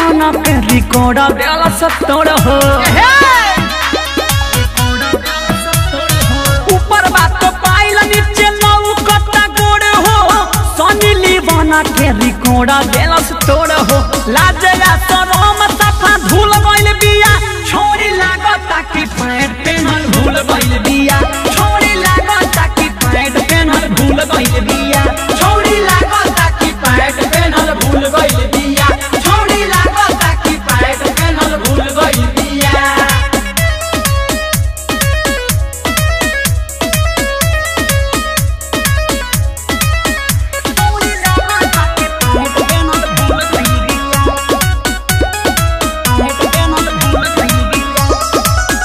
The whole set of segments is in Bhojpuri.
बना के रिकॉर्ड देला सत्तोड़ हो। ऊपर बात तो पाइल नीचे नौ कट्टा गोड़ हो। सनी ली बना के रिकॉर्ड देला सत्तोड़ हो। लाजया शरम सफा धूल गइल बिया। छोरी लागता कि पैंट पेनल भूल गइल बिया। छोरी लागता कि पैंट पेनल भूल गइल बिया। छोरी लागता कि पैंट पेनल भूल गइल बिया। छोरी लागता कि पैंट पेनल भूल गइल बिया।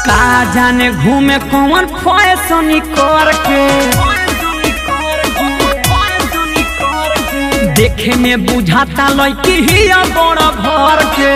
का जाने घूमे कौन फैशन करके। देखे में बुझाता लड़की ही बड़ा घर के।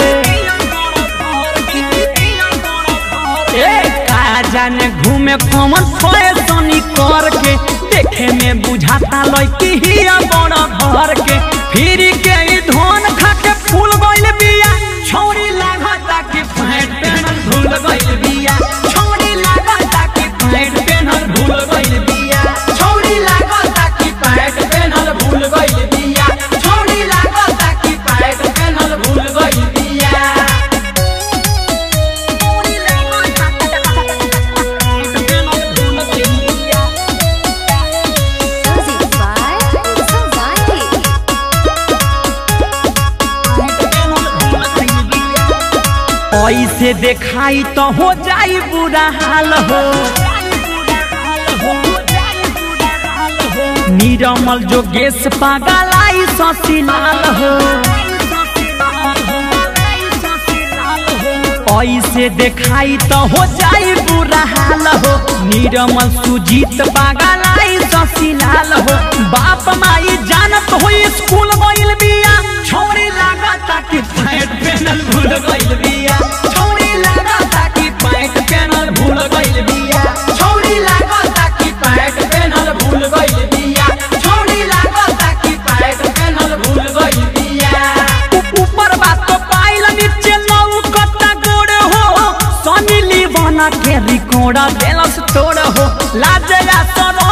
का जाने घूमे कौन फैशन करके। देखे में बुझाता लड़की ही बड़ा घर के। फिर के धन खा के फूल गइल बिया। छोरी लागता कि पैंट पेनल भूल गइल बिया। छोरी लागता कि पैंट पेनल भूल गइल बिया। छोरी लागता कि पैंट पेनल भूल गइल बिया। छोरी लागता कि पैंट पेनल भूल गइल बिया। ऐसे देखाई तो हो जाई बुरा हाल हो। निरमल जोगेश पागल आई शशिलाल हो। ऐसे देखाई तो हो जाई बुरा हाल हो। निरमल सुजीत पागल आई शशिलाल हो। बाप माई जानत हो स्कूल गइल बिया। छोरी लागता कि पैंट पेनल भूल गइल बिया। छोरी लागता कि पैंट पेनल भूल गइल बिया। छोरी लागता कि पैंट पेनल भूल गइल बिया। छोरी लागता कि पैंट पेनल भूल गइल बिया। ऊपर बात तो पाइल नीचे नौ कट्टा गोड़ हो। सनी ली बना के रिकॉर्ड देला सत्तोड़ हो। लाजया शरम